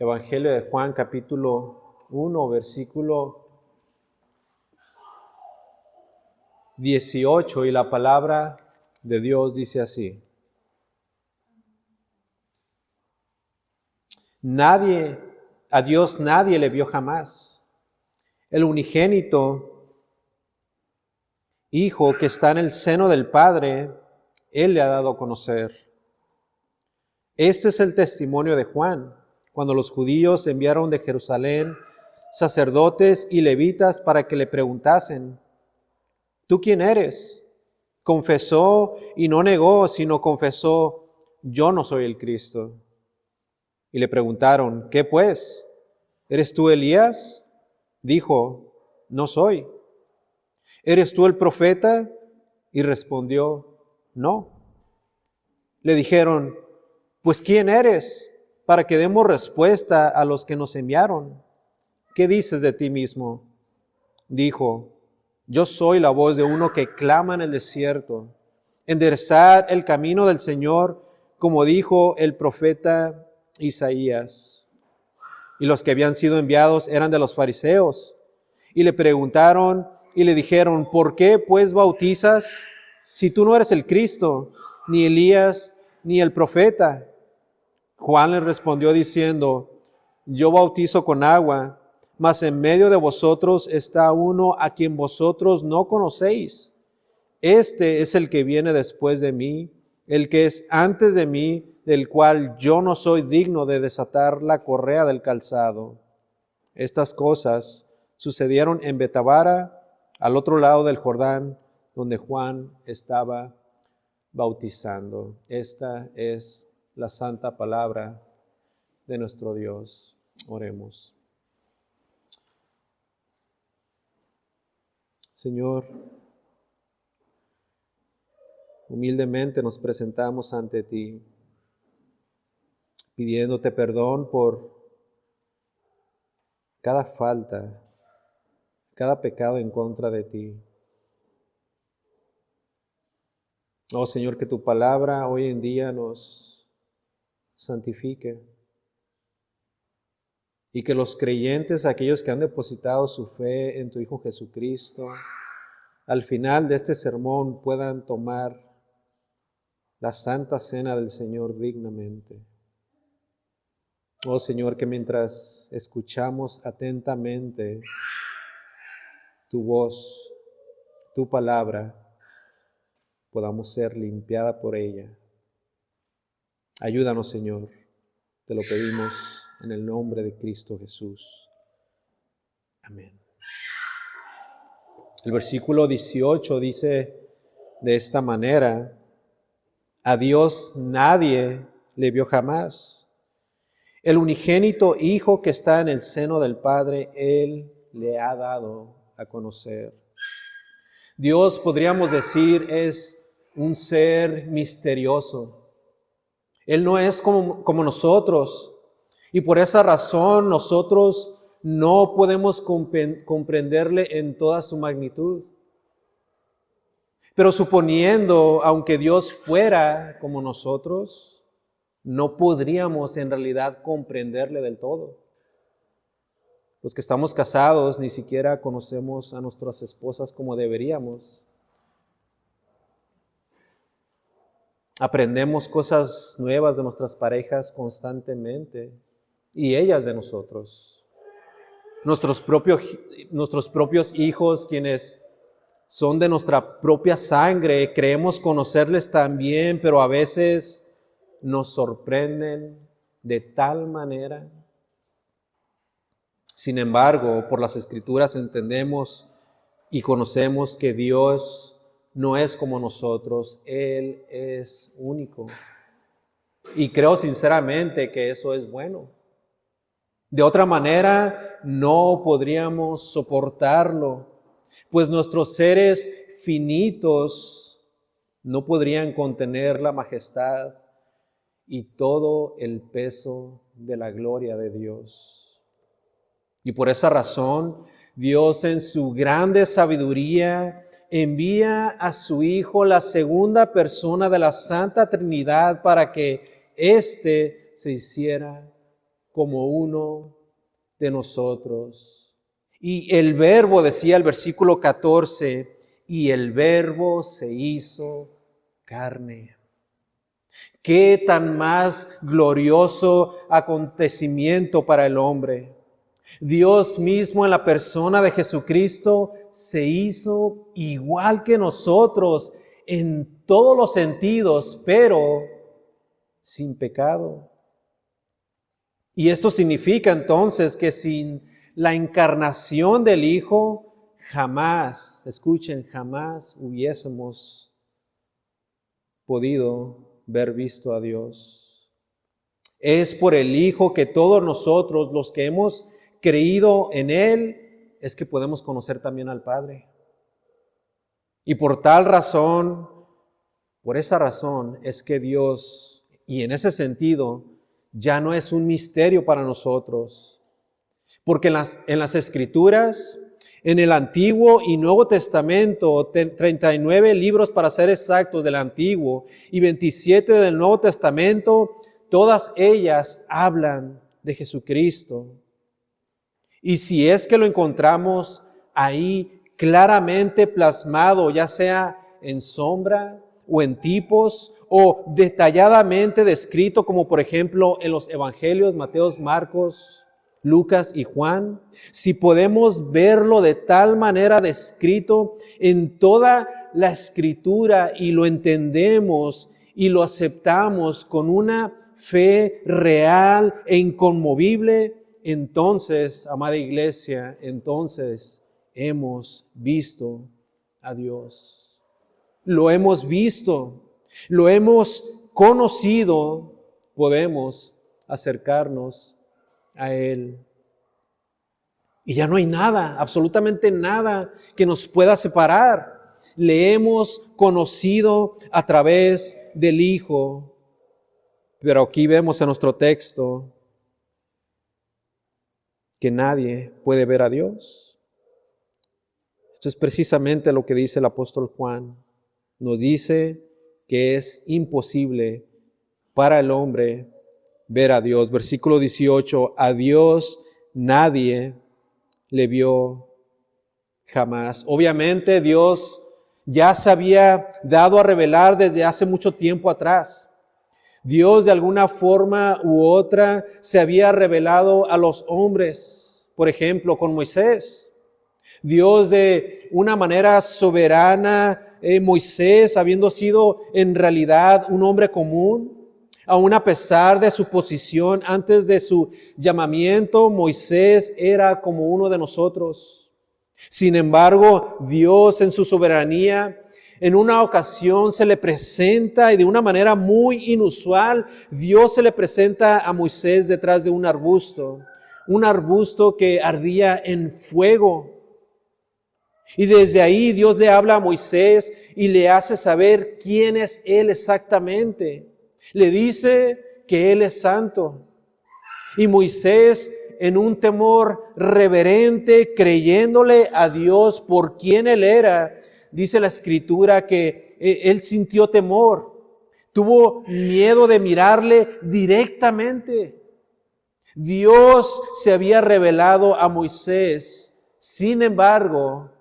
Evangelio de Juan, capítulo 1, versículo 18, y la palabra de Dios dice así: a Dios nadie le vio jamás. El unigénito Hijo que está en el seno del Padre, Él le ha dado a conocer. Este es el testimonio de Juan, cuando los judíos enviaron de Jerusalén sacerdotes y levitas para que le preguntasen: ¿tú quién eres? Confesó y no negó, sino confesó: yo no soy el Cristo. Y le preguntaron: ¿qué pues? ¿Eres tú Elías? Dijo: no soy. ¿Eres tú el profeta? Y respondió: no. Le dijeron: pues ¿quién eres? Para que demos respuesta a los que nos enviaron. ¿Qué dices de ti mismo? Dijo: yo soy la voz de uno que clama en el desierto: enderezad el camino del Señor, como dijo el profeta Isaías. Y los que habían sido enviados eran de los fariseos, y le preguntaron y le dijeron: ¿por qué pues bautizas si tú no eres el Cristo, ni Elías, ni el profeta? Juan les respondió diciendo: yo bautizo con agua, mas en medio de vosotros está uno a quien vosotros no conocéis. Este es el que viene después de mí, el que es antes de mí, del cual yo no soy digno de desatar la correa del calzado. Estas cosas sucedieron en Betabara, al otro lado del Jordán, donde Juan estaba bautizando. Esta es la santa palabra de nuestro Dios. Oremos. Señor, humildemente nos presentamos ante ti, pidiéndote perdón por cada falta, cada pecado en contra de ti. Oh Señor, que tu palabra hoy en día nos santifique y que los creyentes, aquellos que han depositado su fe en tu Hijo Jesucristo, al final de este sermón puedan tomar la santa cena del Señor dignamente. Oh Señor, que mientras escuchamos atentamente tu voz, tu palabra, podamos ser limpiada por ella. Ayúdanos, Señor, te lo pedimos en el nombre de Cristo Jesús. Amén. El versículo 18 dice de esta manera: a Dios nadie le vio jamás. El unigénito Hijo que está en el seno del Padre, Él le ha dado a conocer. Dios, podríamos decir, es un ser misterioso. Él no es como nosotros, y por esa razón nosotros no podemos comprenderle en toda su magnitud. Pero suponiendo, aunque Dios fuera como nosotros, no podríamos en realidad comprenderle del todo. Los que estamos casados ni siquiera conocemos a nuestras esposas como deberíamos. Aprendemos cosas nuevas de nuestras parejas constantemente y ellas de nosotros. Nuestros propios hijos, quienes son de nuestra propia sangre, creemos conocerles también, pero a veces nos sorprenden de tal manera. Sin embargo, por las Escrituras entendemos y conocemos que Dios no es como nosotros, Él es único. Y creo sinceramente que eso es bueno. De otra manera, no podríamos soportarlo, pues nuestros seres finitos no podrían contener la majestad y todo el peso de la gloria de Dios. Y por esa razón, Dios en su grande sabiduría envía a su Hijo, la segunda persona de la Santa Trinidad, para que éste se hiciera como uno de nosotros. Y el Verbo, decía el versículo 14, y el Verbo se hizo carne. Qué tan más glorioso acontecimiento para el hombre. Dios mismo en la persona de Jesucristo se hizo igual que nosotros en todos los sentidos, pero sin pecado. Y esto significa entonces que sin la encarnación del Hijo, jamás, escuchen, jamás hubiésemos podido ver visto a Dios. Es por el Hijo que todos nosotros, los que hemos creído en Él, es que podemos conocer también al Padre. Y por tal razón, por esa razón, es que Dios, y en ese sentido, ya no es un misterio para nosotros. Porque en las Escrituras, en el Antiguo y Nuevo Testamento, 39 libros para ser exactos del Antiguo y 27 del Nuevo Testamento, todas ellas hablan de Jesucristo. Y si es que lo encontramos ahí claramente plasmado, ya sea en sombra o en tipos o detalladamente descrito, como por ejemplo en los Evangelios, Mateo, Marcos, Lucas y Juan, si podemos verlo de tal manera descrito en toda la Escritura y lo entendemos y lo aceptamos con una fe real e inconmovible, entonces, amada iglesia, entonces hemos visto a Dios. Lo hemos visto, lo hemos conocido, podemos acercarnos a Él. Y ya no hay nada, absolutamente nada que nos pueda separar. Le hemos conocido a través del Hijo. Pero aquí vemos en nuestro texto que nadie puede ver a Dios. Esto es precisamente lo que dice el apóstol Juan. Nos dice que es imposible para el hombre ver a Dios. Versículo 18, a Dios nadie le vio jamás. Obviamente Dios ya se había dado a revelar desde hace mucho tiempo atrás. Dios de alguna forma u otra se había revelado a los hombres, por ejemplo, con Moisés. Dios de una manera soberana, Moisés habiendo sido en realidad un hombre común, aun a pesar de su posición antes de su llamamiento, Moisés era como uno de nosotros. Sin embargo, Dios en su soberanía, en una ocasión se le presenta y de una manera muy inusual, Dios se le presenta a Moisés detrás de un arbusto que ardía en fuego. Y desde ahí Dios le habla a Moisés y le hace saber quién es Él exactamente. Le dice que Él es santo. Y Moisés, en un temor reverente, creyéndole a Dios por quién Él era, dice la Escritura que Él sintió temor. Tuvo miedo de mirarle directamente. Dios se había revelado a Moisés. Sin embargo,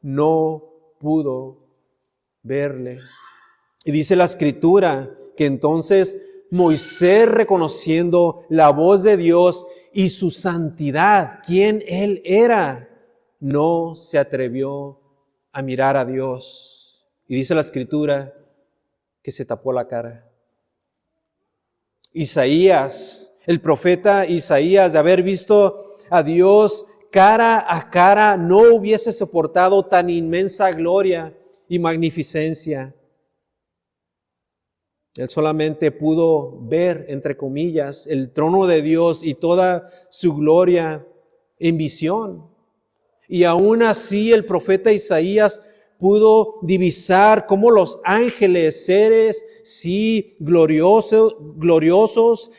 no pudo verle. Y dice la Escritura que entonces Moisés, reconociendo la voz de Dios y su santidad, quién Él era, no se atrevió a mirar a Dios. Y dice la Escritura que se tapó la cara. Isaías, el profeta Isaías, de haber visto a Dios cara a cara, no hubiese soportado tan inmensa gloria y magnificencia. Él solamente pudo ver, entre comillas, el trono de Dios y toda su gloria en visión. Y aún así el profeta Isaías pudo divisar cómo los ángeles, seres, sí, gloriosos,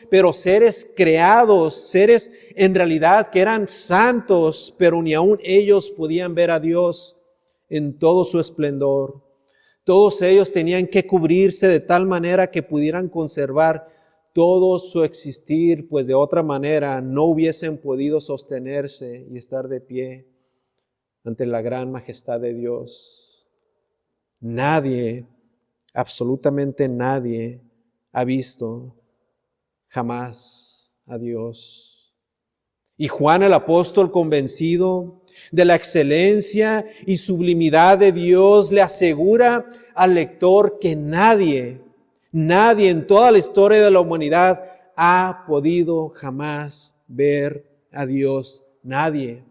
pero seres creados, seres en realidad que eran santos, pero ni aún ellos podían ver a Dios en todo su esplendor. Todos ellos tenían que cubrirse de tal manera que pudieran conservar todo su existir, pues de otra manera no hubiesen podido sostenerse y estar de pie ante la gran majestad de Dios. Nadie, absolutamente nadie, ha visto jamás a Dios. Y Juan el apóstol, convencido de la excelencia y sublimidad de Dios, le asegura al lector que nadie en toda la historia de la humanidad ha podido jamás ver a Dios. Nadie.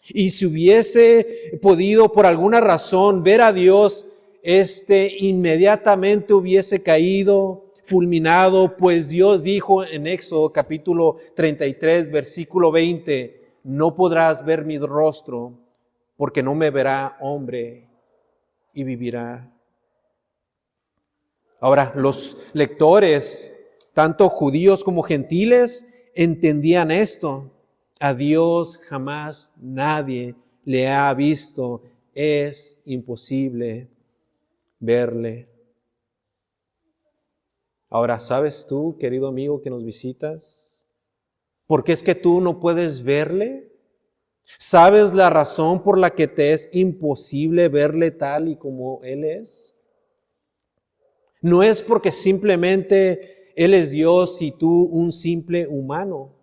Y si hubiese podido por alguna razón ver a Dios, inmediatamente hubiese caído, fulminado, pues Dios dijo en Éxodo capítulo 33, versículo 20, no podrás ver mi rostro, porque no me verá hombre y vivirá. Ahora, los lectores, tanto judíos como gentiles, entendían esto. A Dios jamás nadie le ha visto. Es imposible verle. Ahora, ¿sabes tú, querido amigo que nos visitas, por qué es que tú no puedes verle? ¿Sabes la razón por la que te es imposible verle tal y como Él es? No es porque simplemente Él es Dios y tú un simple humano.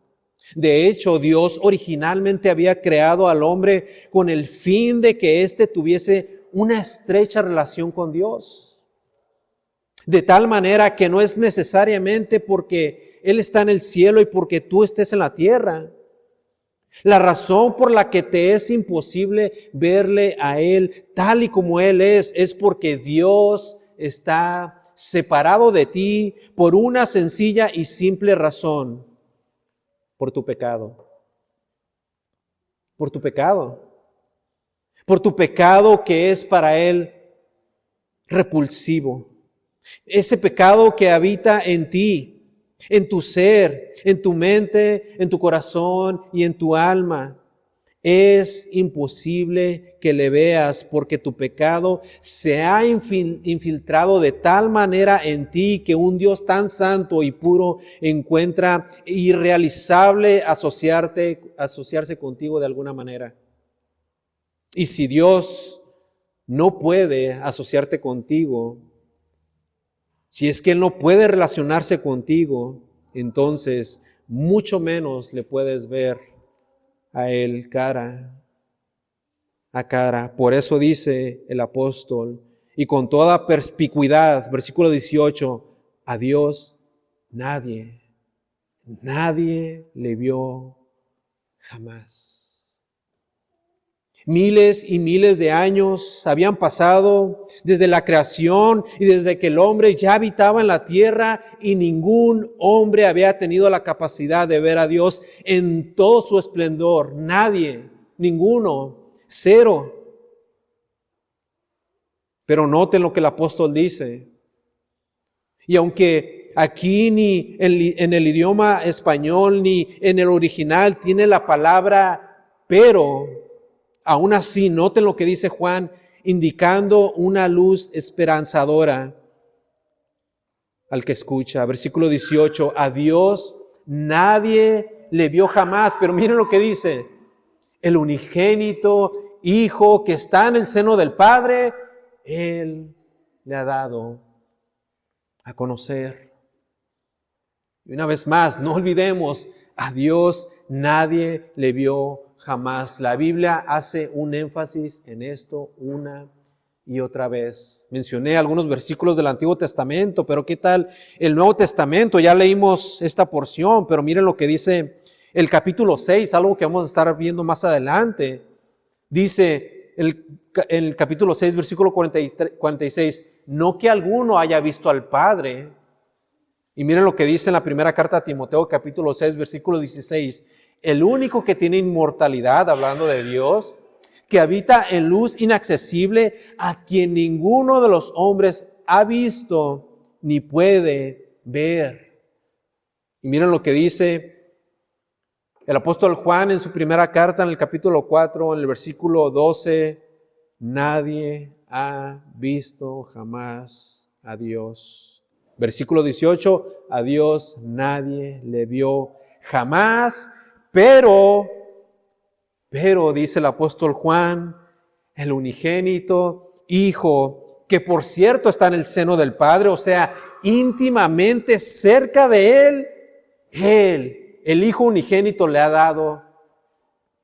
De hecho, Dios originalmente había creado al hombre con el fin de que éste tuviese una estrecha relación con Dios. De tal manera que no es necesariamente porque Él está en el cielo y porque tú estés en la tierra. La razón por la que te es imposible verle a Él tal y como Él es porque Dios está separado de ti por una sencilla y simple razón: por tu pecado. Por tu pecado. Por tu pecado que es para Él repulsivo. Ese pecado que habita en ti, en tu ser, en tu mente, en tu corazón y en tu alma. Es imposible que le veas porque tu pecado se ha infiltrado de tal manera en ti que un Dios tan santo y puro encuentra irrealizable asociarse contigo de alguna manera. Y si Dios no puede asociarte contigo, si es que Él no puede relacionarse contigo, entonces mucho menos le puedes ver a Él cara a cara. Por eso dice el apóstol, y con toda perspicuidad, versículo 18, a Dios nadie le vio jamás. Miles y miles de años habían pasado desde la creación y desde que el hombre ya habitaba en la tierra, y ningún hombre había tenido la capacidad de ver a Dios en todo su esplendor. Nadie, ninguno, cero. Pero noten lo que el apóstol dice. Y aunque aquí ni en el idioma español ni en el original tiene la palabra pero, aún así, noten lo que dice Juan, indicando una luz esperanzadora al que escucha. Versículo 18, a Dios nadie le vio jamás, pero miren lo que dice, el unigénito Hijo que está en el seno del Padre, Él le ha dado a conocer. Y una vez más, no olvidemos, a Dios nadie le vio jamás. La Biblia hace un énfasis en esto una y otra vez. Mencioné algunos versículos del Antiguo Testamento, pero ¿qué tal el Nuevo Testamento? Ya leímos esta porción, pero miren lo que dice el capítulo 6, algo que vamos a estar viendo más adelante. Dice el capítulo 6, versículo 46, no que alguno haya visto al Padre. Y miren lo que dice en la primera carta a Timoteo, capítulo 6, versículo 16. El único que tiene inmortalidad, hablando de Dios, que habita en luz inaccesible, a quien ninguno de los hombres ha visto ni puede ver. Y miren lo que dice el apóstol Juan en su primera carta, en el capítulo 4, en el versículo 12. Nadie ha visto jamás a Dios. Versículo 18, a Dios nadie le vio jamás, pero dice el apóstol Juan, el unigénito Hijo, que por cierto está en el seno del Padre, o sea, íntimamente cerca de Él, el Hijo unigénito, le ha dado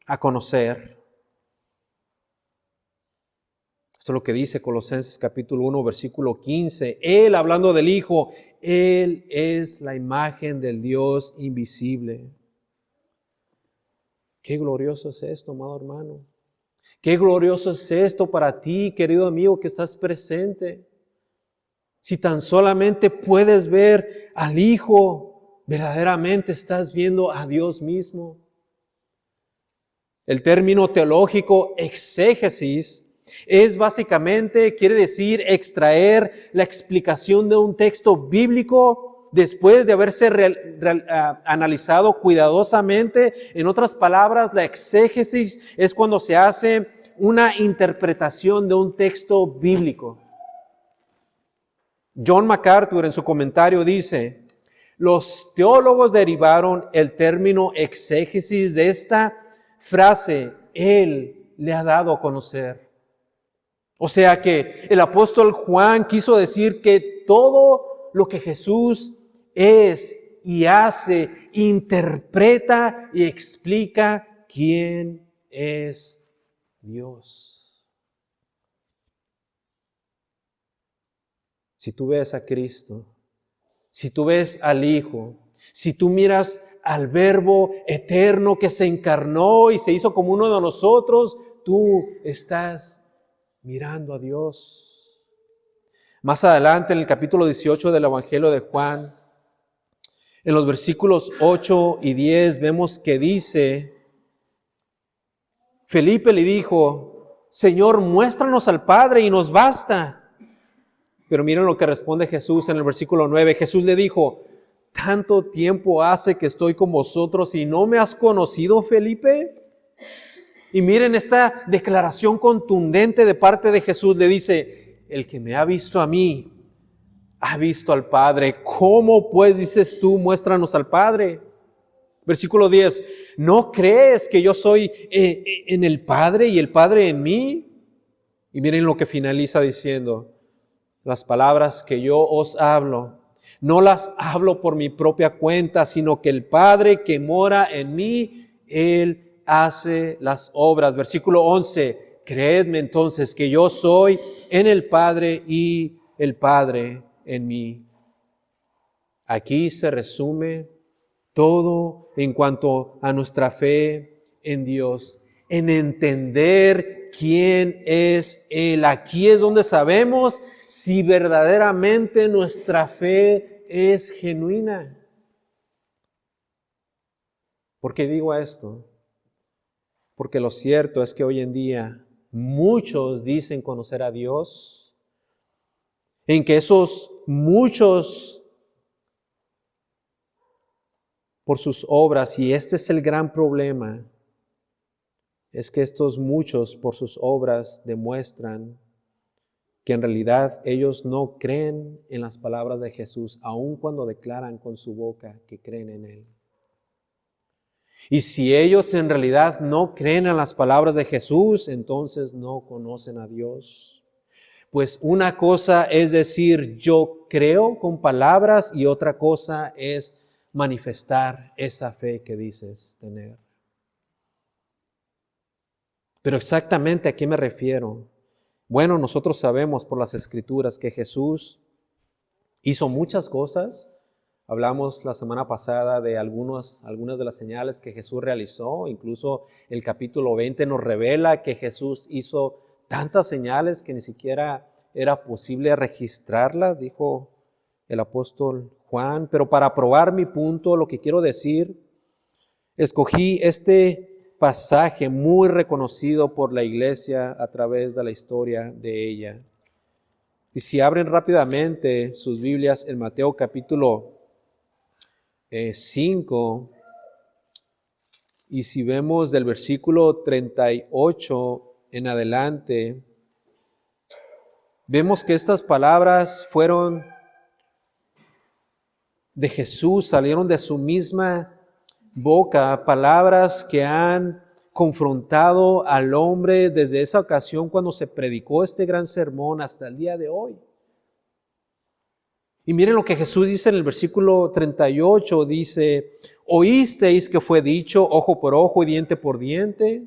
a conocer. Esto es lo que dice Colosenses capítulo 1, versículo 15. Él, hablando del Hijo, Él es la imagen del Dios invisible. Qué glorioso es esto, amado hermano. Qué glorioso es esto para ti, querido amigo, que estás presente. Si tan solamente puedes ver al Hijo, verdaderamente estás viendo a Dios mismo. El término teológico exégesis es básicamente, quiere decir extraer la explicación de un texto bíblico después de haberse analizado cuidadosamente. En otras palabras, la exégesis es cuando se hace una interpretación de un texto bíblico. John MacArthur en su comentario dice, los teólogos derivaron el término exégesis de esta frase, Él le ha dado a conocer. O sea que el apóstol Juan quiso decir que todo lo que Jesús es y hace, interpreta y explica quién es Dios. Si tú ves a Cristo, si tú ves al Hijo, si tú miras al Verbo eterno que se encarnó y se hizo como uno de nosotros, tú estás mirando a Dios. Más adelante en el capítulo 18 del Evangelio de Juan, en los versículos 8 y 10 vemos que dice, Felipe le dijo, Señor, muéstranos al Padre y nos basta. Pero miren lo que responde Jesús en el versículo 9. Jesús le dijo, ¿tanto tiempo hace que estoy con vosotros y no me has conocido, Felipe? Y miren esta declaración contundente de parte de Jesús. Le dice, el que me ha visto a mí, ha visto al Padre. ¿Cómo pues dices tú, muéstranos al Padre? Versículo 10, ¿no crees que yo soy en el Padre y el Padre en mí? Y miren lo que finaliza diciendo, las palabras que yo os hablo, no las hablo por mi propia cuenta, sino que el Padre que mora en mí, Él hace las obras. Versículo 11, creedme entonces que yo soy en el Padre y el Padre en mí. Aquí se resume todo en cuanto a nuestra fe en Dios, en entender quién es Él. Aquí es donde sabemos si verdaderamente nuestra fe es genuina. ¿Por qué digo esto? Porque lo cierto es que hoy en día muchos dicen conocer a Dios, en que esos muchos por sus obras, y este es el gran problema, es que estos muchos por sus obras demuestran que en realidad ellos no creen en las palabras de Jesús, aun cuando declaran con su boca que creen en Él. Y si ellos en realidad no creen en las palabras de Jesús, entonces no conocen a Dios. Pues una cosa es decir, yo creo con palabras, y otra cosa es manifestar esa fe que dices tener. Pero exactamente ¿a qué me refiero? Bueno, nosotros sabemos por las Escrituras que Jesús hizo muchas cosas. Hablamos la semana pasada de algunas de las señales que Jesús realizó. Incluso el capítulo 20 nos revela que Jesús hizo tantas señales que ni siquiera era posible registrarlas, dijo el apóstol Juan. Pero para probar mi punto, lo que quiero decir, escogí este pasaje muy reconocido por la iglesia a través de la historia de ella. Y si abren rápidamente sus Biblias en Mateo capítulo 5, y si vemos del versículo 38 en adelante, vemos que estas palabras fueron de Jesús, salieron de su misma boca palabras que han confrontado al hombre desde esa ocasión cuando se predicó este gran sermón hasta el día de hoy. Y miren lo que Jesús dice en el versículo 38, dice: oísteis que fue dicho ojo por ojo y diente por diente,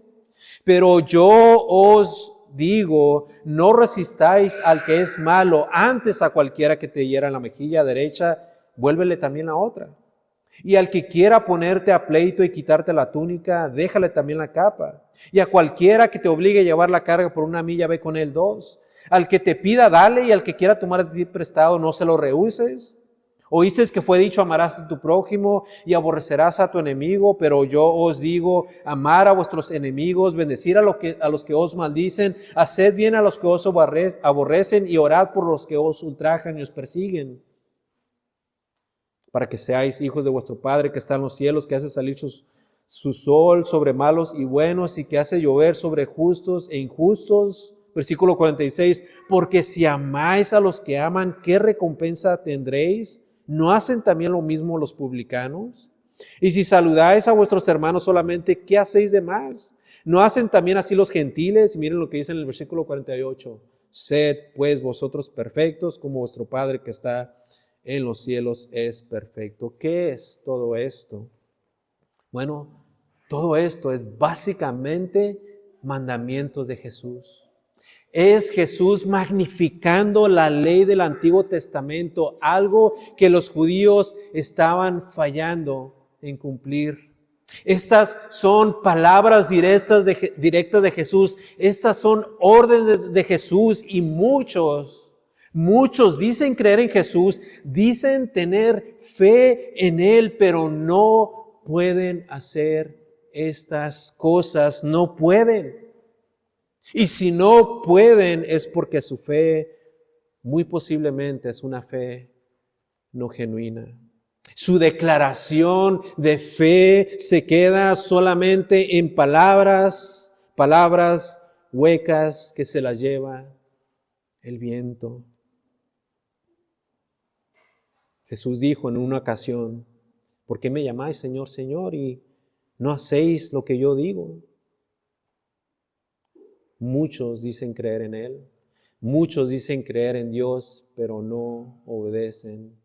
pero yo os digo, no resistáis al que es malo, antes a cualquiera que te hiera en la mejilla derecha, vuélvele también la otra. Y al que quiera ponerte a pleito y quitarte la túnica, déjale también la capa. Y a cualquiera que te obligue a llevar la carga por 1 milla, ve con él 2. Al que te pida, dale, y al que quiera tomar de ti prestado, no se lo rehuses. Oísteis que fue dicho, amarás a tu prójimo y aborrecerás a tu enemigo, pero yo os digo, amar a vuestros enemigos, bendecir a los que os maldicen, haced bien a los que os aborrecen y orad por los que os ultrajan y os persiguen, para que seáis hijos de vuestro Padre que está en los cielos, que hace salir su sol sobre malos y buenos y que hace llover sobre justos e injustos. Versículo 46, porque si amáis a los que aman, ¿qué recompensa tendréis? ¿No hacen también lo mismo los publicanos? Y si saludáis a vuestros hermanos solamente, ¿qué hacéis de más? ¿No hacen también así los gentiles? Y miren lo que dice en el versículo 48, sed pues vosotros perfectos como vuestro Padre que está en los cielos es perfecto. ¿Qué es todo esto? Bueno, todo esto es básicamente mandamientos de Jesús. Es Jesús magnificando la ley del Antiguo Testamento, algo que los judíos estaban fallando en cumplir. Estas son palabras directas de Jesús. Estas son órdenes de Jesús y muchos dicen creer en Jesús, dicen tener fe en Él, pero no pueden hacer estas cosas, no pueden. Y si no pueden es porque su fe muy posiblemente es una fe no genuina. Su declaración de fe se queda solamente en palabras huecas que se las lleva el viento. Jesús dijo en una ocasión, ¿por qué me llamáis Señor, Señor y no hacéis lo que yo digo? Muchos dicen creer en Él, muchos dicen creer en Dios, pero no obedecen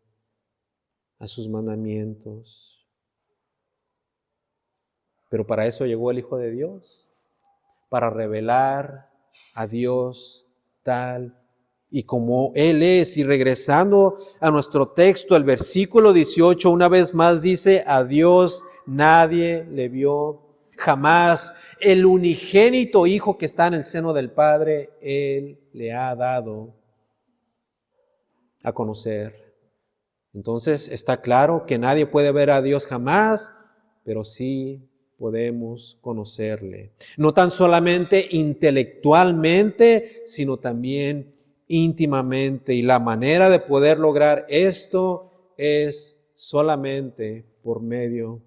a sus mandamientos. Pero para eso llegó el Hijo de Dios, para revelar a Dios tal y como Él es. Y regresando a nuestro texto, el versículo 18, una vez más dice, a Dios nadie le vio jamás. El unigénito Hijo que está en el seno del Padre, Él le ha dado a conocer. Entonces está claro que nadie puede ver a Dios jamás, pero sí podemos conocerle. No tan solamente intelectualmente, sino también íntimamente. Y la manera de poder lograr esto es solamente por medio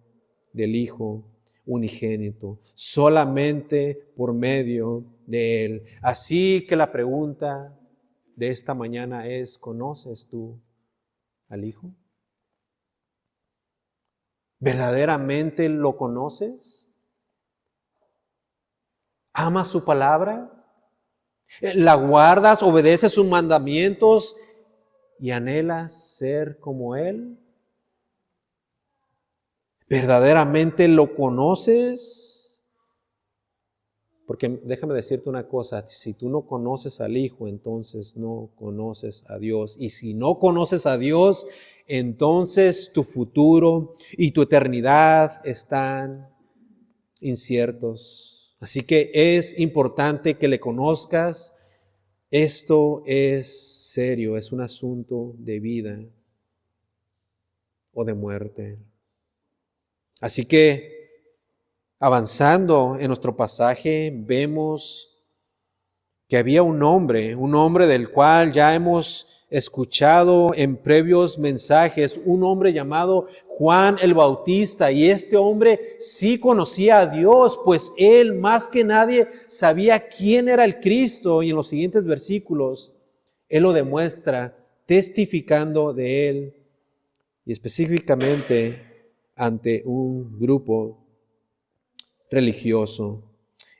del Hijo unigénito, solamente por medio de Él. Así que la pregunta de esta mañana es, ¿conoces tú al Hijo? ¿Verdaderamente lo conoces? ¿Amas su palabra? ¿La guardas, obedeces sus mandamientos y anhelas ser como Él? ¿Verdaderamente lo conoces? Porque déjame decirte una cosa, si tú no conoces al Hijo, entonces no conoces a Dios. Y si no conoces a Dios, entonces tu futuro y tu eternidad están inciertos. Así que es importante que le conozcas. Esto es serio, es un asunto de vida o de muerte. Así que, avanzando en nuestro pasaje, vemos que había un hombre del cual ya hemos escuchado en previos mensajes, un hombre llamado Juan el Bautista. Y este hombre sí conocía a Dios, pues él más que nadie sabía quién era el Cristo. Y en los siguientes versículos, él lo demuestra testificando de él y específicamente ante un grupo religioso.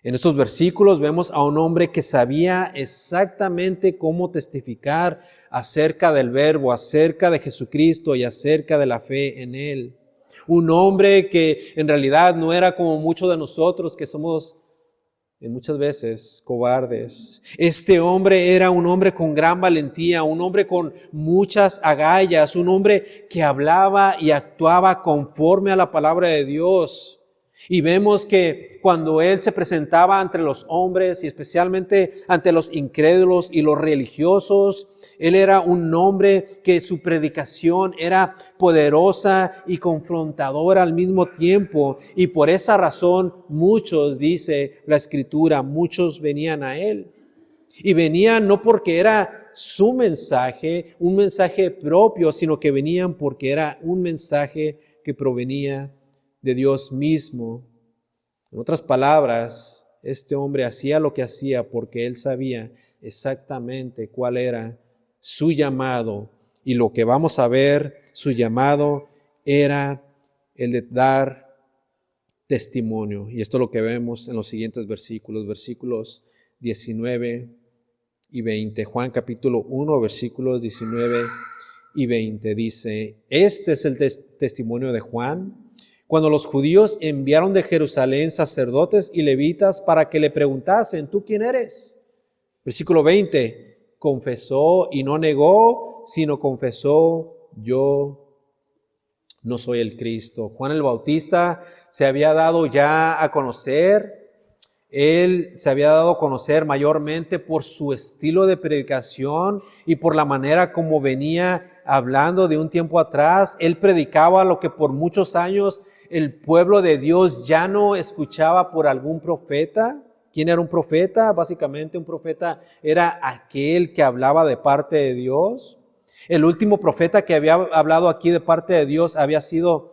En estos versículos vemos a un hombre que sabía exactamente cómo testificar acerca del Verbo, acerca de Jesucristo y acerca de la fe en Él. Un hombre que en realidad no era como muchos de nosotros que somos muchas veces cobardes. Este hombre era un hombre con gran valentía, un hombre con muchas agallas, un hombre que hablaba y actuaba conforme a la palabra de Dios. Y vemos que cuando él se presentaba ante los hombres y especialmente ante los incrédulos y los religiosos, él era un hombre que su predicación era poderosa y confrontadora al mismo tiempo. Y por esa razón muchos, dice la Escritura, muchos venían a él. Y venían no porque era su mensaje, un mensaje propio, sino que venían porque era un mensaje que provenía de Dios mismo. En otras palabras, este hombre hacía lo que hacía porque él sabía exactamente cuál era su llamado. Y lo que vamos a ver, su llamado era el de dar testimonio. Y esto es lo que vemos en los siguientes versículos 19 y 20. Juan capítulo 1, versículos 19 y 20 dice: este es el testimonio de Juan, cuando los judíos enviaron de Jerusalén sacerdotes y levitas para que le preguntasen: ¿tú quién eres? Versículo 20, confesó y no negó, sino confesó: yo no soy el Cristo. Juan el Bautista se había dado ya a conocer. Él se había dado a conocer mayormente por su estilo de predicación y por la manera como venía hablando de un tiempo atrás. Él predicaba lo que por muchos años el pueblo de Dios ya no escuchaba por algún profeta. ¿Quién era un profeta? Básicamente un profeta era aquel que hablaba de parte de Dios. El último profeta que había hablado aquí de parte de Dios había sido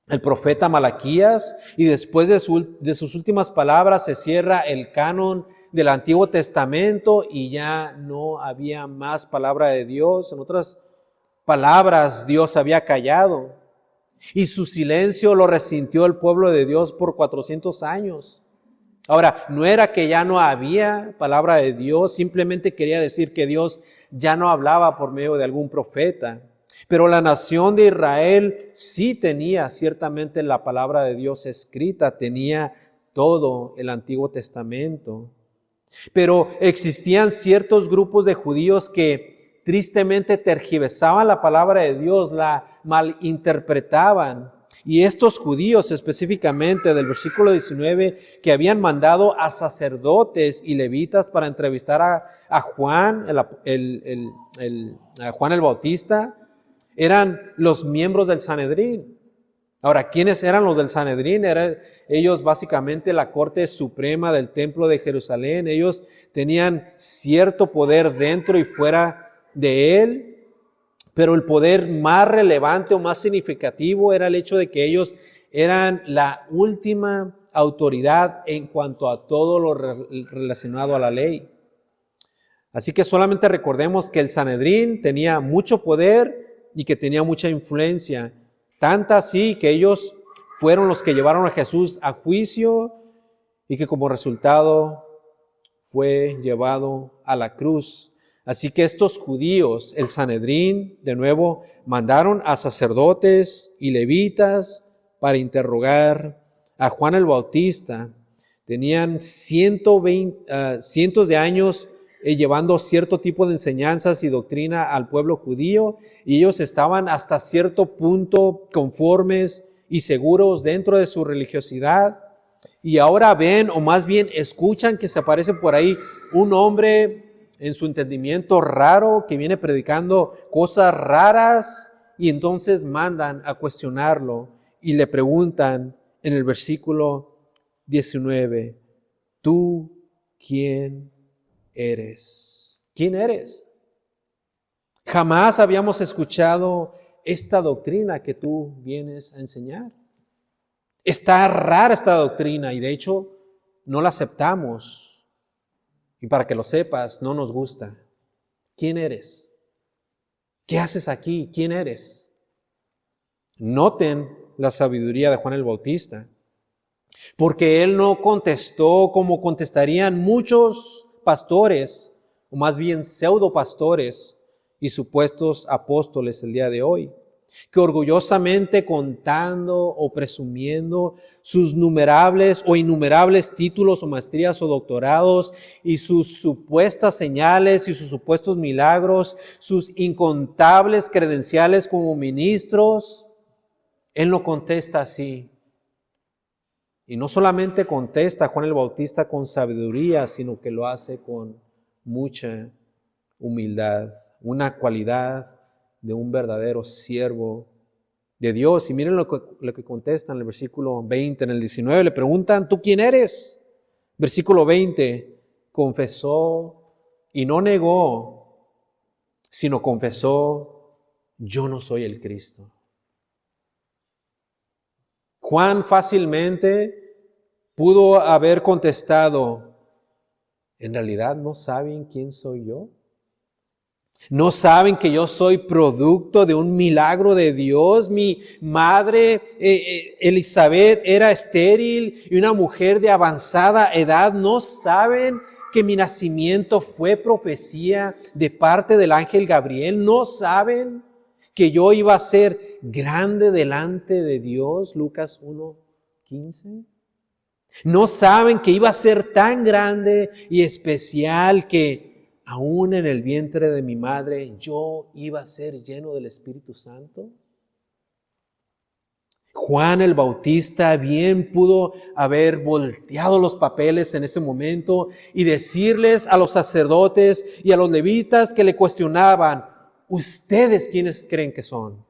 el profeta Malaquías, y después de sus últimas palabras se cierra el canon del Antiguo Testamento y ya no había más palabra de Dios. En otras palabras, Dios había callado y su silencio lo resintió el pueblo de Dios por 400 años. Ahora, no era que ya no había palabra de Dios, simplemente quería decir que Dios ya no hablaba por medio de algún profeta. Pero la nación de Israel sí tenía ciertamente la palabra de Dios escrita, tenía todo el Antiguo Testamento. Pero existían ciertos grupos de judíos que tristemente tergiversaban la palabra de Dios, la malinterpretaban. Y estos judíos específicamente del versículo 19 que habían mandado a sacerdotes y levitas para entrevistar a Juan, a Juan el Bautista, eran los miembros del Sanedrín. Ahora, ¿quiénes eran los del Sanedrín? Eran ellos básicamente la corte suprema del templo de Jerusalén. Ellos tenían cierto poder dentro y fuera de él. Pero el poder más relevante o más significativo era el hecho de que ellos eran la última autoridad en cuanto a todo lo relacionado a la ley. Así que solamente recordemos que el Sanedrín tenía mucho poder y que tenía mucha influencia. Tanta así que ellos fueron los que llevaron a Jesús a juicio y que como resultado fue llevado a la cruz. Así que estos judíos, el Sanedrín, de nuevo, mandaron a sacerdotes y levitas para interrogar a Juan el Bautista. Tenían cientos de años llevando cierto tipo de enseñanzas y doctrina al pueblo judío, y ellos estaban hasta cierto punto conformes y seguros dentro de su religiosidad. Y ahora ven, o más bien escuchan, que se aparece por ahí un hombre en su entendimiento raro, que viene predicando cosas raras, y entonces mandan a cuestionarlo y le preguntan en el versículo 19, ¿tú quién eres? ¿Quién eres? Jamás habíamos escuchado esta doctrina que tú vienes a enseñar. Está rara esta doctrina y de hecho no la aceptamos. Y para que lo sepas, no nos gusta. ¿Quién eres? ¿qué haces aquí? ¿Quién eres? Noten la sabiduría de Juan el Bautista, porque él no contestó como contestarían muchos pastores, o más bien pseudo pastores y supuestos apóstoles el día de hoy, que orgullosamente contando o presumiendo sus numerables o innumerables títulos o maestrías o doctorados y sus supuestas señales y sus supuestos milagros, sus incontables credenciales como ministros, él no contesta así. Y no solamente contesta Juan el Bautista con sabiduría, sino que lo hace con mucha humildad, una cualidad de un verdadero siervo de Dios. Y miren lo que contesta en el versículo 20, en el 19, le preguntan, ¿tú quién eres? Versículo 20, confesó y no negó, sino confesó, yo no soy el Cristo. Juan fácilmente pudo haber contestado, ¿en realidad no saben quién soy yo? ¿No saben que yo soy producto de un milagro de Dios? Mi madre Elizabeth era estéril y una mujer de avanzada edad. ¿No saben que mi nacimiento fue profecía de parte del ángel Gabriel? ¿No saben que yo iba a ser grande delante de Dios? Lucas 1:15. ¿No saben que iba a ser tan grande y especial que aún en el vientre de mi madre, yo iba a ser lleno del Espíritu Santo? Juan el Bautista bien pudo haber volteado los papeles en ese momento y decirles a los sacerdotes y a los levitas que le cuestionaban, ¿ustedes quiénes creen que son?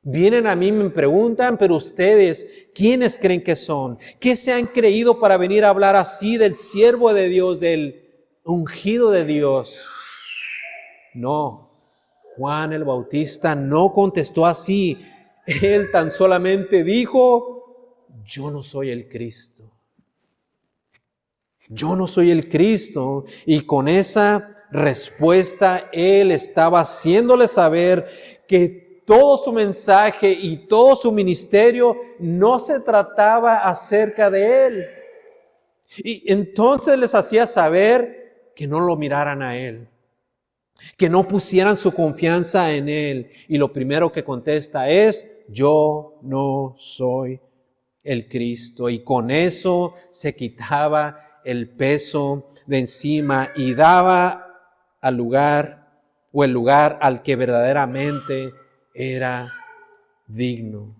Vienen a mí y me preguntan, pero ustedes, ¿quiénes creen que son? ¿Qué se han creído para venir a hablar así del siervo de Dios, del ungido de Dios? No, Juan el Bautista no contestó así. Él tan solamente dijo, yo no soy el Cristo. Yo no soy el Cristo. Y con esa respuesta, él estaba haciéndole saber que todo su mensaje y todo su ministerio no se trataba acerca de él. Y entonces les hacía saber que no lo miraran a él, que no pusieran su confianza en él. Y lo primero que contesta es, yo no soy el Cristo. Y con eso se quitaba el peso de encima y daba al lugar o el lugar al que verdaderamente era digno,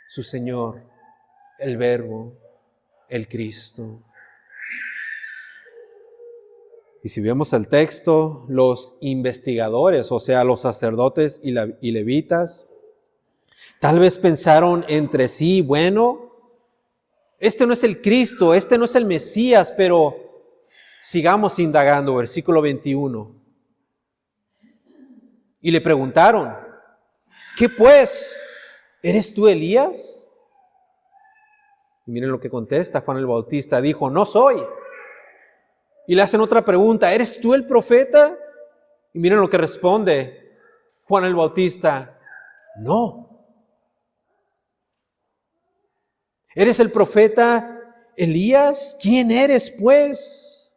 su Señor, el Verbo, el Cristo. Y si vemos el texto, los investigadores, o sea, los sacerdotes y levitas, tal vez pensaron entre sí, bueno, este no es el Cristo, este no es el Mesías, pero sigamos indagando, versículo 21. Y le preguntaron, ¿qué pues? ¿Eres tú Elías? Y miren lo que contesta Juan el Bautista, dijo, no soy. Y le hacen otra pregunta, ¿eres tú el profeta? Y miren lo que responde Juan el Bautista, no. ¿Eres el profeta Elías? ¿Quién eres pues?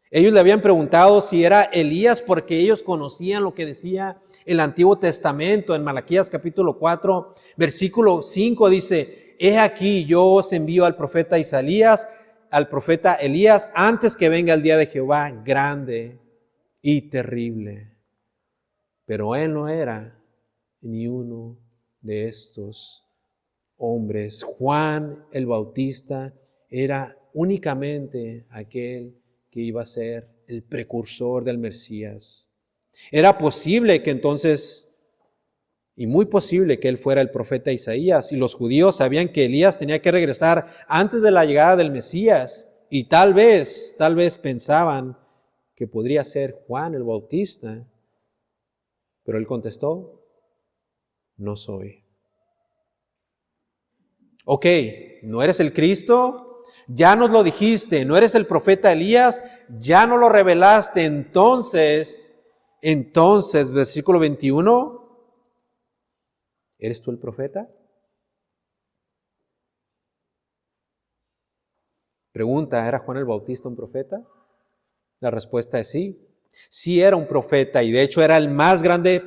Ellos le habían preguntado si era Elías porque ellos conocían lo que decía el Antiguo Testamento. En Malaquías capítulo 4, versículo 5 dice, he aquí yo os envío al profeta Elías antes que venga el día de Jehová grande y terrible. Pero él no era ni uno de estos hombres. Juan el Bautista era únicamente aquel que iba a ser el precursor del Mesías. Era posible que entonces, y muy posible que él fuera el profeta Isaías, y los judíos sabían que Elías tenía que regresar antes de la llegada del Mesías, y tal vez pensaban que podría ser Juan el Bautista, pero él contestó, no soy. Ok, ¿no eres el Cristo? Ya nos lo dijiste, ¿no eres el profeta Elías? Ya nos lo revelaste, entonces, Entonces, versículo 21, ¿eres tú el profeta? Pregunta, ¿era Juan el Bautista un profeta? La respuesta es sí. Sí era un profeta y de hecho era el más grande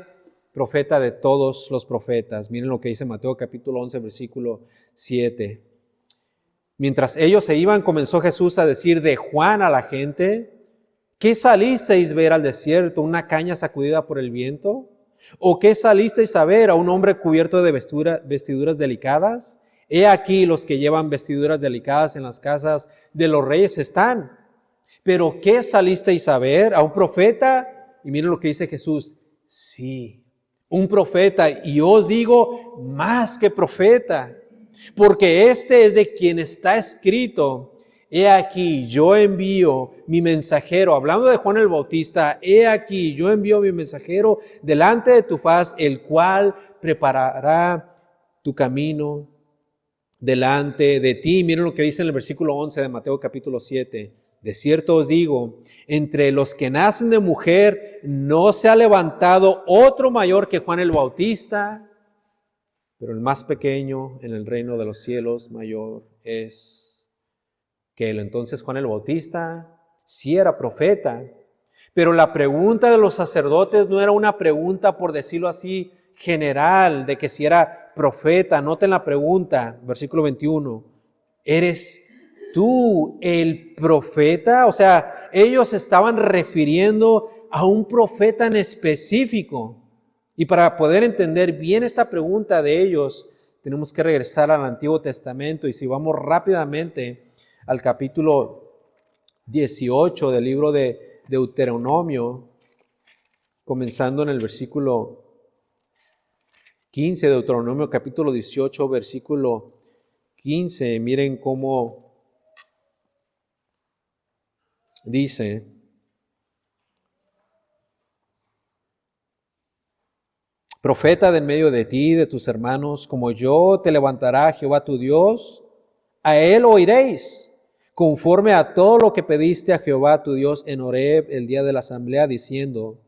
profeta de todos los profetas. Miren lo que dice Mateo capítulo 11, versículo 7. Mientras ellos se iban, comenzó Jesús a decir de Juan a la gente: ¿qué salisteis ver al desierto? ¿Una caña sacudida por el viento? ¿O qué salisteis a ver? ¿A un hombre cubierto de vestiduras delicadas? He aquí los que llevan vestiduras delicadas en las casas de los reyes están. ¿Pero qué salisteis a ver? ¿A un profeta? Y miren lo que dice Jesús: sí, un profeta, y os digo, más que profeta, porque este es de quien está escrito: he aquí, yo envío mi mensajero. Hablando de Juan el Bautista, he aquí, yo envío mi mensajero delante de tu faz, el cual preparará tu camino delante de ti. Miren lo que dice en el versículo 11 de Mateo capítulo 7. De cierto os digo, entre los que nacen de mujer no se ha levantado otro mayor que Juan el Bautista, pero el más pequeño en el reino de los cielos mayor es que él. Entonces Juan el Bautista sí era profeta, pero la pregunta de los sacerdotes no era una pregunta, por decirlo así, general, de que si era profeta. Noten la pregunta, versículo 21. ¿Eres tú el profeta? O sea, ellos estaban refiriendo a un profeta en específico. Y para poder entender bien esta pregunta de ellos, tenemos que regresar al Antiguo Testamento. Y si vamos rápidamente al capítulo 18 del libro de Deuteronomio, comenzando en el versículo 15, Deuteronomio capítulo 18, versículo 15, miren cómo dice: profeta de en medio de ti, de tus hermanos, como yo te levantará Jehová tu Dios, a él oiréis, conforme a todo lo que pediste a Jehová tu Dios en Horeb el día de la asamblea, diciendo: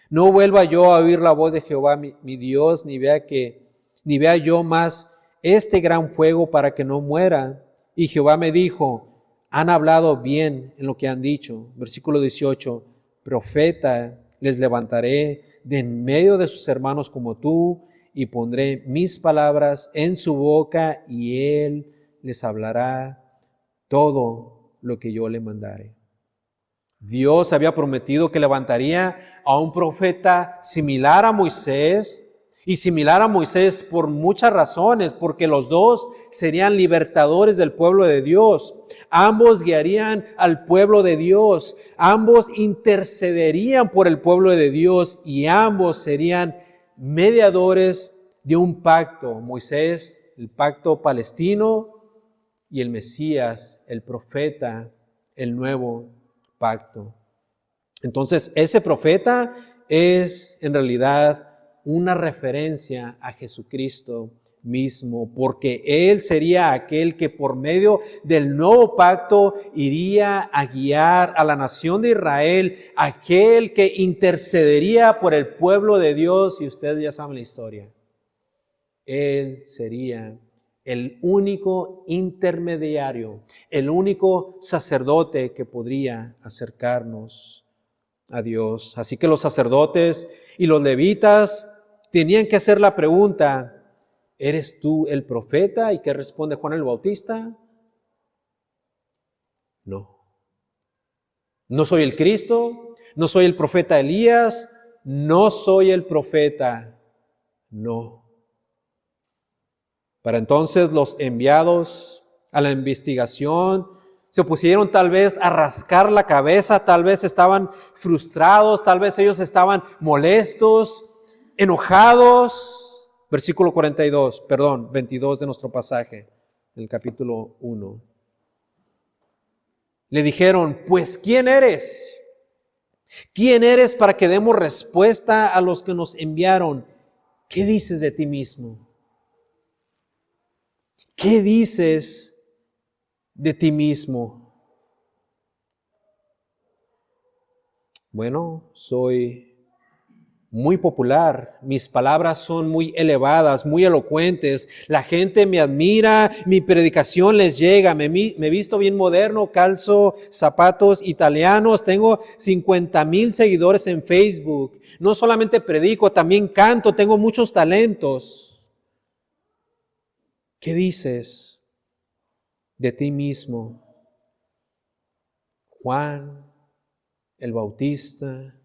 no vuelva yo a oír la voz de Jehová mi Dios, ni vea yo más este gran fuego para que no muera. Y Jehová me dijo: han hablado bien en lo que han dicho. Versículo 18, profeta les levantaré de en medio de sus hermanos como tú, y pondré mis palabras en su boca, y él les hablará todo lo que yo le mandare. Dios había prometido que levantaría a un profeta similar a Moisés, y similar a Moisés por muchas razones, porque los dos serían libertadores del pueblo de Dios. Ambos guiarían al pueblo de Dios, ambos intercederían por el pueblo de Dios, y ambos serían mediadores de un pacto. Moisés, el pacto palestino, y el Mesías, el profeta, el nuevo pacto. Entonces, ese profeta es en realidad una referencia a Jesucristo mismo, porque Él sería aquel que por medio del nuevo pacto iría a guiar a la nación de Israel, aquel que intercedería por el pueblo de Dios, y ustedes ya saben la historia. Él sería el único intermediario, el único sacerdote que podría acercarnos a Dios. Así que los sacerdotes y los levitas tenían que hacer la pregunta: ¿eres tú el profeta? ¿Y qué responde Juan el Bautista? No. No soy el Cristo, no soy el profeta Elías, no soy el profeta. No. Para entonces los enviados a la investigación se pusieron tal vez a rascar la cabeza, tal vez estaban frustrados, tal vez ellos estaban molestos, enojados. Versículo 22 de nuestro pasaje, del capítulo 1. Le dijeron: pues, ¿quién eres? ¿Quién eres para que demos respuesta a los que nos enviaron? ¿Qué dices de ti mismo? ¿Qué dices de ti mismo? Bueno, soy muy popular, mis palabras son muy elevadas, muy elocuentes, la gente me admira, mi predicación les llega, me visto bien moderno, calzo zapatos italianos, tengo 50,000 seguidores en Facebook, no solamente predico, también canto, tengo muchos talentos. ¿Qué dices de ti mismo? Juan el Bautista,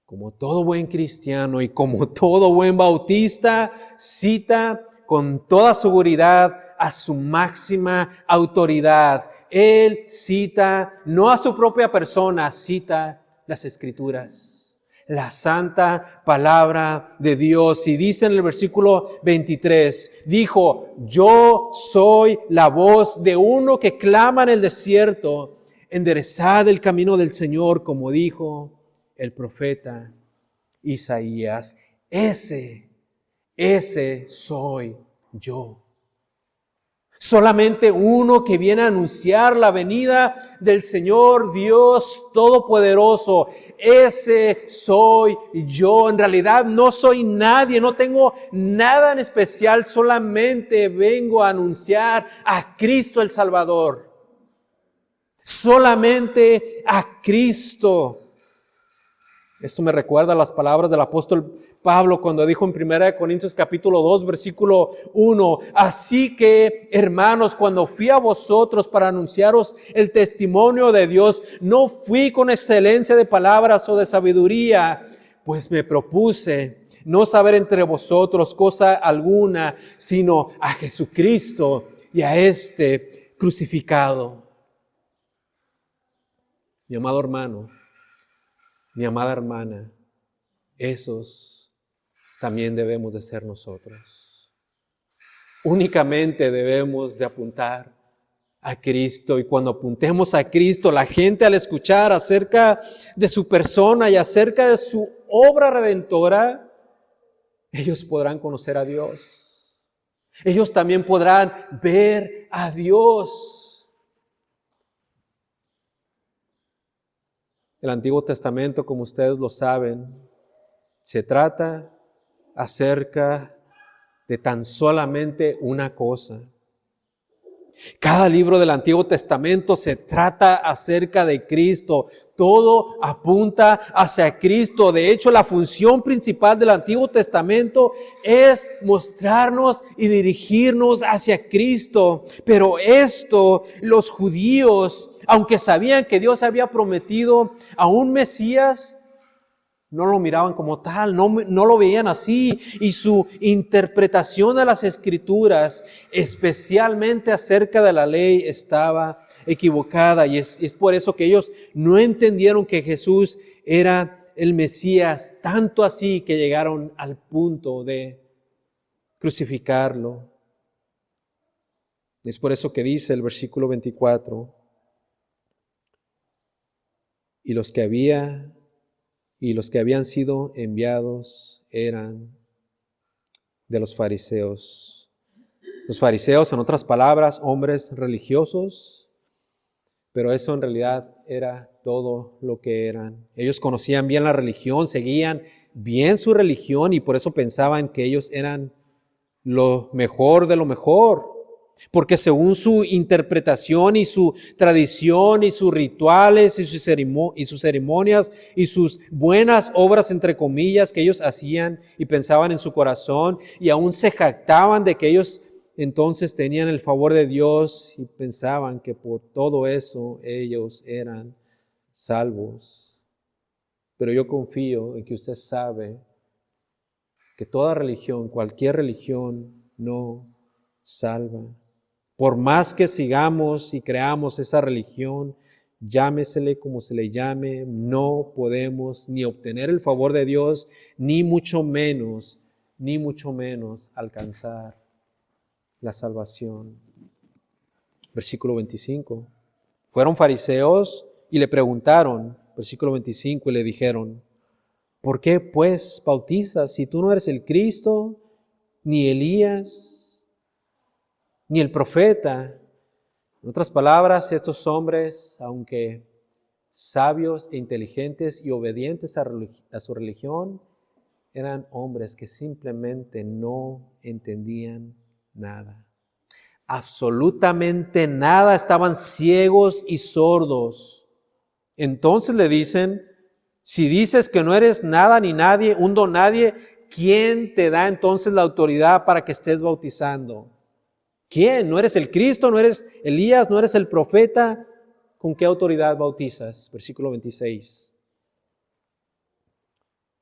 como todo buen cristiano y como todo buen bautista, cita con toda seguridad a su máxima autoridad. Él cita no a su propia persona, cita las Escrituras, la santa palabra de Dios. Y dice en el versículo 23, dijo, yo soy la voz de uno que clama en el desierto, enderezad el camino del Señor, como dijo el profeta Isaías. Ese soy yo. Solamente uno que viene a anunciar la venida del Señor Dios Todopoderoso. Ese soy yo. En realidad no soy nadie, no tengo nada en especial, solamente vengo a anunciar a Cristo el Salvador. Solamente a Cristo. Esto me recuerda a las palabras del apóstol Pablo cuando dijo en 1 Corintios capítulo 2, versículo 1, así que, hermanos, cuando fui a vosotros para anunciaros el testimonio de Dios, no fui con excelencia de palabras o de sabiduría, pues me propuse no saber entre vosotros cosa alguna, sino a Jesucristo y a este crucificado. Mi amado hermano, mi amada hermana, esos también debemos de ser nosotros. Únicamente debemos de apuntar a Cristo, y cuando apuntemos a Cristo, la gente al escuchar acerca de su persona y acerca de su obra redentora, ellos podrán conocer a Dios. Ellos también podrán ver a Dios. El Antiguo Testamento, como ustedes lo saben, se trata acerca de tan solamente una cosa. Cada libro del Antiguo Testamento se trata acerca de Cristo. Todo apunta hacia Cristo. De hecho, la función principal del Antiguo Testamento es mostrarnos y dirigirnos hacia Cristo. Pero esto, los judíos, aunque sabían que Dios había prometido a un Mesías, no lo miraban como tal, no lo veían así. Y su interpretación de las Escrituras, especialmente acerca de la ley, estaba equivocada. Y es por eso que ellos no entendieron que Jesús era el Mesías, tanto así que llegaron al punto de crucificarlo. Es por eso que dice el versículo 24, y los que habían sido enviados eran de los fariseos. Los fariseos, en otras palabras, hombres religiosos, pero eso en realidad era todo lo que eran. Ellos conocían bien la religión, seguían bien su religión y por eso pensaban que ellos eran lo mejor de lo mejor. Porque según su interpretación y su tradición y sus rituales y sus ceremonias y sus buenas obras, entre comillas, que ellos hacían y pensaban en su corazón, y aún se jactaban de que ellos entonces tenían el favor de Dios y pensaban que por todo eso ellos eran salvos. Pero yo confío en que usted sabe que toda religión, cualquier religión, no salva. Por más que sigamos y creamos esa religión, llámesele como se le llame, no podemos ni obtener el favor de Dios, ni mucho menos alcanzar la salvación. Versículo 25. Fueron fariseos y le preguntaron, versículo 25, y le dijeron, ¿por qué pues bautizas si tú no eres el Cristo, ni Elías, ni el profeta? En otras palabras, estos hombres, aunque sabios e inteligentes y obedientes a su religión, eran hombres que simplemente no entendían nada. Absolutamente nada, estaban ciegos y sordos. Entonces le dicen, si dices que no eres nada ni nadie, un don nadie, ¿quién te da entonces la autoridad para que estés bautizando? ¿Quién? ¿No eres el Cristo? ¿No eres Elías? ¿No eres el profeta? ¿Con qué autoridad bautizas? Versículo 26.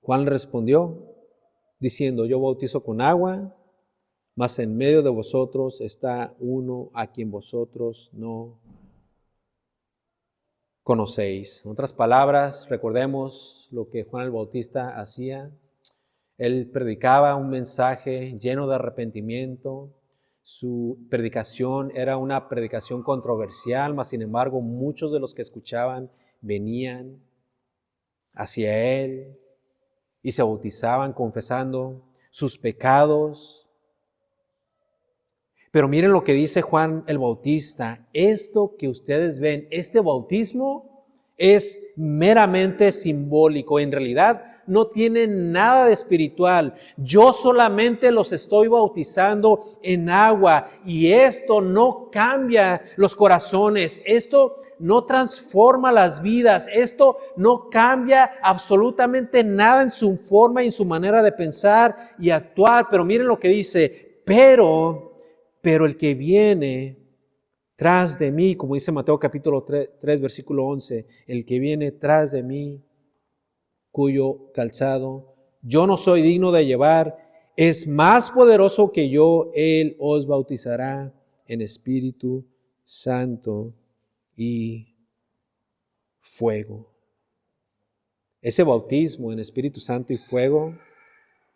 Juan respondió diciendo, yo bautizo con agua, mas en medio de vosotros está uno a quien vosotros no conocéis. En otras palabras, recordemos lo que Juan el Bautista hacía. Él predicaba un mensaje lleno de arrepentimiento. Su predicación era una predicación controversial, mas sin embargo muchos de los que escuchaban venían hacia él y se bautizaban confesando sus pecados. Pero miren lo que dice Juan el Bautista. Esto que ustedes ven, este bautismo es meramente simbólico. En realidad no tiene nada de espiritual. Yo solamente los estoy bautizando en agua y esto no cambia los corazones. Esto no transforma las vidas. Esto no cambia absolutamente nada en su forma y en su manera de pensar y actuar. Pero miren lo que dice, pero el que viene tras de mí, como dice Mateo capítulo 3 versículo 11, el que viene tras de mí, cuyo calzado yo no soy digno de llevar, es más poderoso que yo, él os bautizará en Espíritu Santo y fuego. Ese bautismo en Espíritu Santo y fuego,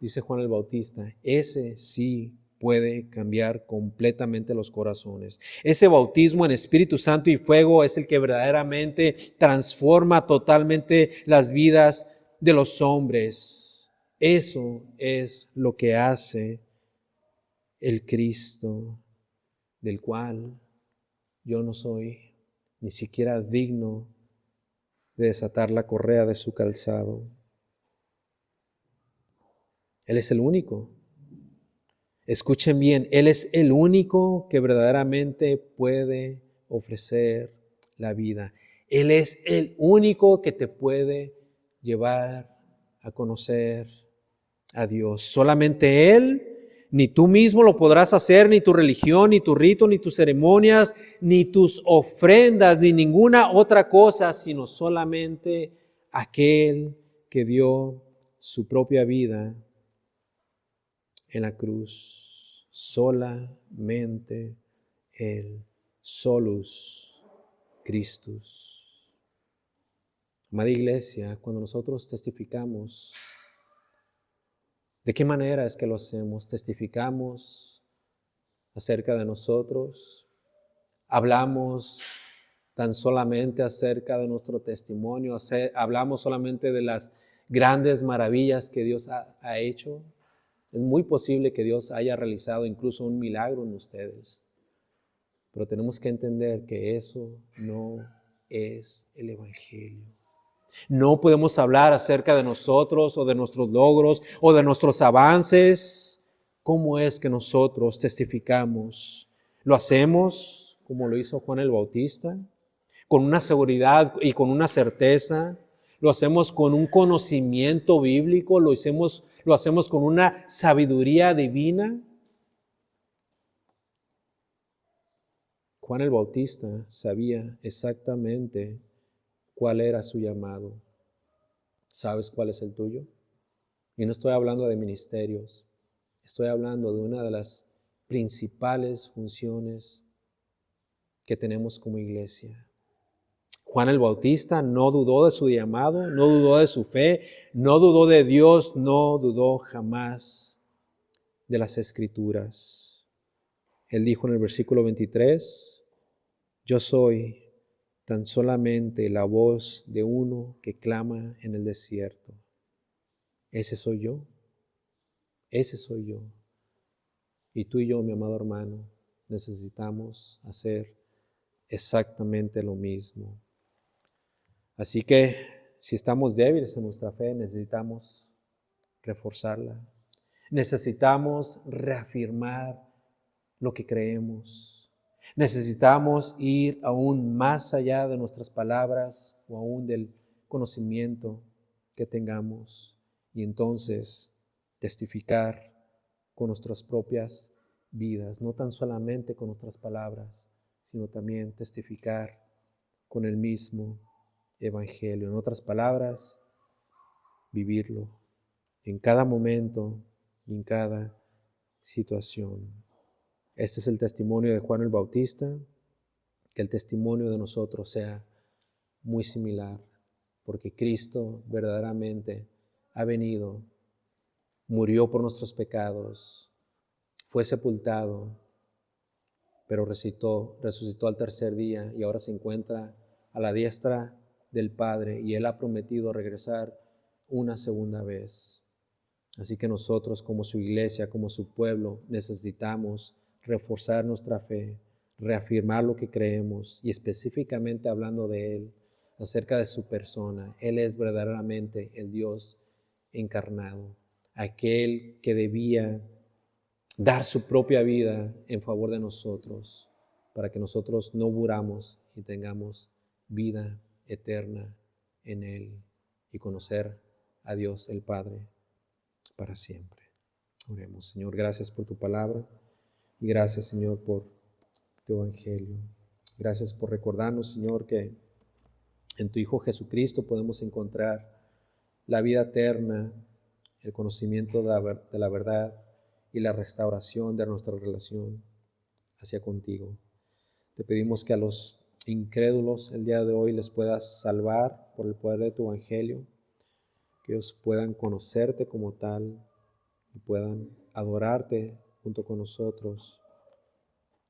dice Juan el Bautista, ese sí puede cambiar completamente los corazones. Ese bautismo en Espíritu Santo y fuego es el que verdaderamente transforma totalmente las vidas de los hombres. Eso es lo que hace el Cristo, del cual yo no soy ni siquiera digno de desatar la correa de su calzado. Él es el único. Escuchen bien, Él es el único que verdaderamente puede ofrecer la vida. Él es el único que te puede llevar a conocer a Dios. Solamente Él, ni tú mismo lo podrás hacer, ni tu religión, ni tu rito, ni tus ceremonias, ni tus ofrendas, ni ninguna otra cosa, sino solamente aquel que dio su propia vida en la cruz. Solamente Él, solus Christus. Amada iglesia, cuando nosotros testificamos, ¿de qué manera es que lo hacemos? Testificamos acerca de nosotros, hablamos tan solamente acerca de nuestro testimonio, hablamos solamente de las grandes maravillas que Dios ha hecho. Es muy posible que Dios haya realizado incluso un milagro en ustedes, pero tenemos que entender que eso no es el Evangelio. No podemos hablar acerca de nosotros o de nuestros logros o de nuestros avances. ¿Cómo es que nosotros testificamos? ¿Lo hacemos como lo hizo Juan el Bautista? ¿Con una seguridad y con una certeza? ¿Lo hacemos con un conocimiento bíblico? ¿Lo hacemos con una sabiduría divina? Juan el Bautista sabía exactamente cuál era su llamado. ¿Sabes cuál es el tuyo? Y no estoy hablando de ministerios. Estoy hablando de una de las principales funciones que tenemos como iglesia. Juan el Bautista no dudó de su llamado, no dudó de su fe, no dudó de Dios, no dudó jamás de las Escrituras. Él dijo en el versículo 23, yo soy tan solamente la voz de uno que clama en el desierto. Ese soy yo. Ese soy yo. Y tú y yo, mi amado hermano, necesitamos hacer exactamente lo mismo. Así que si estamos débiles en nuestra fe, necesitamos reforzarla. Necesitamos reafirmar lo que creemos. Necesitamos ir aún más allá de nuestras palabras o aún del conocimiento que tengamos y entonces testificar con nuestras propias vidas, no tan solamente con nuestras palabras, sino también testificar con el mismo evangelio. En otras palabras, vivirlo en cada momento y en cada situación. Este es el testimonio de Juan el Bautista, que el testimonio de nosotros sea muy similar, porque Cristo verdaderamente ha venido, murió por nuestros pecados, fue sepultado, pero resucitó al tercer día y ahora se encuentra a la diestra del Padre y Él ha prometido regresar una segunda vez. Así que nosotros como su iglesia, como su pueblo, necesitamos reforzar nuestra fe, reafirmar lo que creemos y específicamente hablando de Él, acerca de su persona. Él es verdaderamente el Dios encarnado, aquel que debía dar su propia vida en favor de nosotros, para que nosotros no muramos y tengamos vida eterna en Él y conocer a Dios el Padre para siempre. Oremos. Señor, gracias por tu palabra y gracias, Señor, por tu evangelio. Gracias por recordarnos, Señor, que en tu Hijo Jesucristo podemos encontrar la vida eterna, el conocimiento de la verdad y la restauración de nuestra relación hacia contigo. Te pedimos que a los incrédulos el día de hoy les puedas salvar por el poder de tu evangelio, que ellos puedan conocerte como tal y puedan adorarte junto con nosotros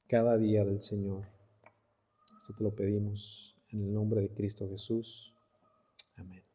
cada día del Señor. Esto te lo pedimos en el nombre de Cristo Jesús. Amén.